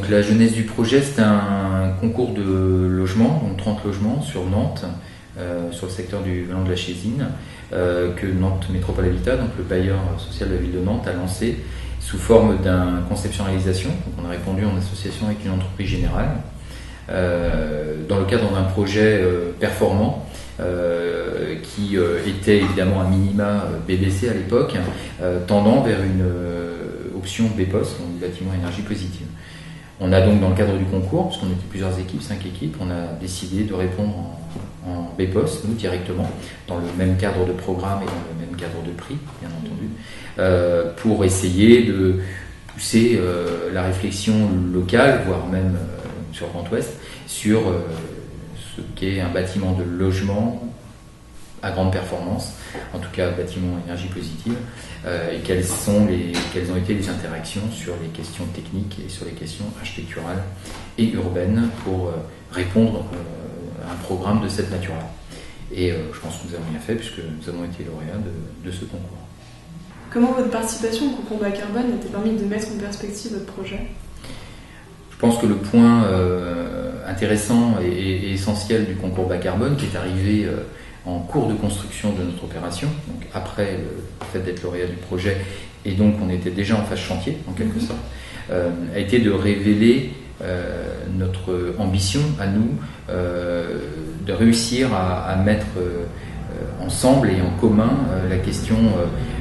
Donc la jeunesse du projet, c'était un concours de logements, donc 30 logements sur Nantes, sur le secteur du Vaillant de la Chésine, que Nantes Métropole Habitat, donc le bailleur social de la ville de Nantes, a lancé sous forme d'un conception-réalisation. Donc on a répondu en association avec une entreprise générale, dans le cadre d'un projet performant, qui était évidemment un minima BBC à l'époque, tendant vers une option BPOS, donc bâtiment énergie positive. On a donc, dans le cadre du concours, parce qu'on était plusieurs équipes, 5 équipes, on a décidé de répondre en BPOS, nous directement, dans le même cadre de programme et dans le même cadre de prix, bien entendu, pour essayer de pousser la réflexion locale, voire même sur le Grand Ouest, sur ce qu'est un bâtiment de logement à grande performance, en tout cas bâtiment énergie positive, et quelles ont été les interactions sur les questions techniques et sur les questions architecturales et urbaines pour répondre à un programme de cette nature-là. Et je pense que nous avons bien fait puisque nous avons été lauréats de ce concours. Comment votre participation au concours bas carbone a-t-elle permis de mettre en perspective votre projet ? Je pense que le point intéressant et essentiel du concours bas carbone, qui est arrivé en cours de construction de notre opération, donc après le fait d'être lauréat du projet, et donc on était déjà en phase chantier en quelque sorte, a été de révéler notre ambition à nous de réussir à mettre ensemble et en commun la question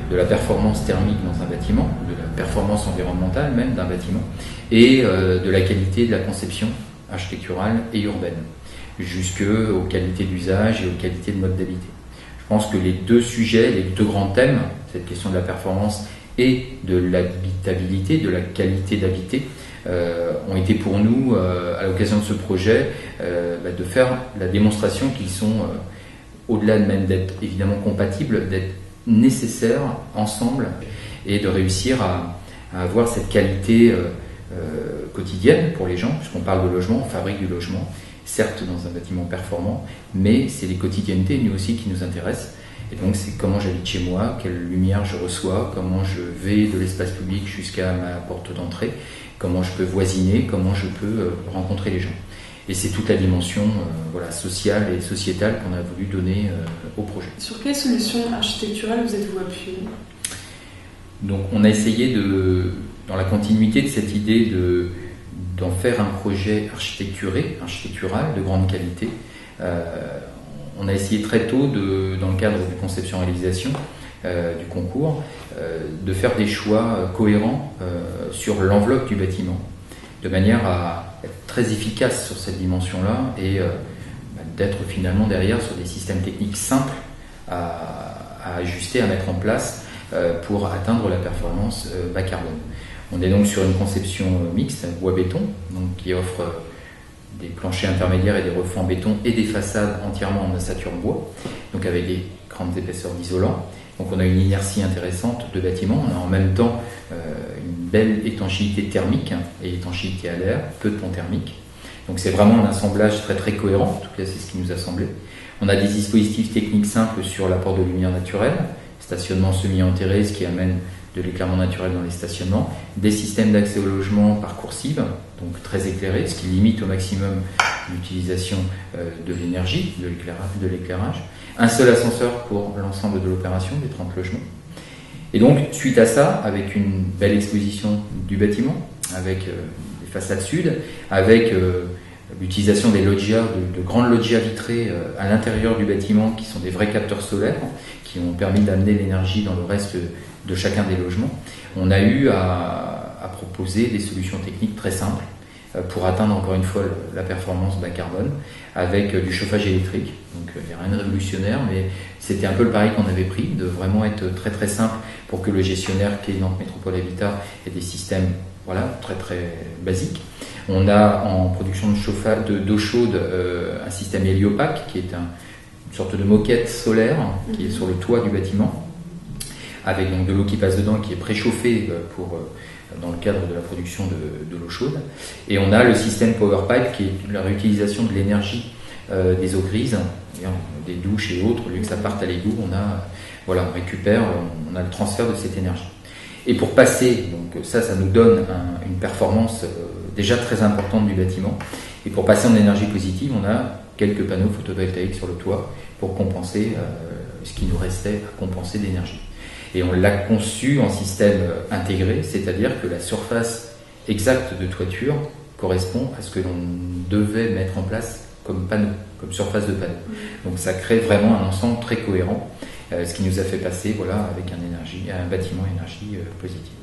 de la performance thermique dans un bâtiment, de la performance environnementale même d'un bâtiment, et de la qualité de la conception architecturale et urbaine, jusqu'aux qualités d'usage et aux qualités de mode d'habiter. Je pense que les deux sujets, les deux grands thèmes, cette question de la performance et de l'habitabilité, de la qualité d'habiter, ont été pour nous, à l'occasion de ce projet, de faire la démonstration qu'ils sont, au-delà de même d'être évidemment compatibles, d'être nécessaires ensemble et de réussir à avoir cette qualité quotidienne pour les gens, puisqu'on parle de logement, on fabrique du logement, certes dans un bâtiment performant, mais c'est les quotidiennetés, nous aussi, qui nous intéressent. Et donc c'est comment j'habite chez moi, quelle lumière je reçois, comment je vais de l'espace public jusqu'à ma porte d'entrée, comment je peux voisiner, comment je peux rencontrer les gens. Et c'est toute la dimension sociale et sociétale qu'on a voulu donner au projet. Sur quelles solutions architecturales vous êtes-vous appuyé ? Donc on a essayé dans la continuité de cette idée d'en faire un projet architectural de grande qualité. On a essayé très tôt, dans le cadre de conception-réalisation du concours, de faire des choix cohérents sur l'enveloppe du bâtiment, de manière à être très efficace sur cette dimension-là et d'être finalement derrière sur des systèmes techniques simples à ajuster, à mettre en place pour atteindre la performance bas carbone. On est donc sur une conception mixte, bois-béton, donc qui offre des planchers intermédiaires et des refends en béton et des façades entièrement en ossature bois, donc avec des grandes épaisseurs d'isolant. Donc on a une inertie intéressante de bâtiment, on a en même temps une belle étanchéité thermique et étanchéité à l'air, peu de pont thermique. Donc c'est vraiment un assemblage très très cohérent, en tout cas c'est ce qui nous a semblé. On a des dispositifs techniques simples sur l'apport de lumière naturelle, stationnement semi-enterré, ce qui amène de l'éclairement naturel dans les stationnements, des systèmes d'accès au logement par coursive, donc très éclairés, ce qui limite au maximum l'utilisation de l'énergie, de l'éclairage, un seul ascenseur pour l'ensemble de l'opération, des 30 logements. Et donc, suite à ça, avec une belle exposition du bâtiment, avec les façades sud, avec l'utilisation des loggias, de grandes loggias vitrées à l'intérieur du bâtiment, qui sont des vrais capteurs solaires, qui ont permis d'amener l'énergie dans le reste de chacun des logements, on a eu à proposer des solutions techniques très simples pour atteindre encore une fois la performance bas carbone avec du chauffage électrique. Donc il n'y a rien de révolutionnaire, mais c'était un peu le pari qu'on avait pris, de vraiment être très très simple pour que le gestionnaire qui est Nantes Métropole Habitat ait des systèmes très très basiques. On a en production d'eau chaude un système héliopaque qui est une sorte de moquette solaire qui est sur le toit du bâtiment, avec donc de l'eau qui passe dedans, qui est préchauffée dans le cadre de la production de l'eau chaude. Et on a le système PowerPipe, qui est la réutilisation de l'énergie des eaux grises, des douches et autres, au lieu que ça parte à l'égout, on récupère, on a le transfert de cette énergie. Et pour passer, donc ça nous donne une performance déjà très importante du bâtiment. Et pour passer en énergie positive, on a quelques panneaux photovoltaïques sur le toit pour compenser ce qui nous restait à compenser d'énergie. Et on l'a conçu en système intégré, c'est-à-dire que la surface exacte de toiture correspond à ce que l'on devait mettre en place comme panneau, comme surface de panneau. Donc ça crée vraiment un ensemble très cohérent, ce qui nous a fait passer avec un bâtiment énergie positive.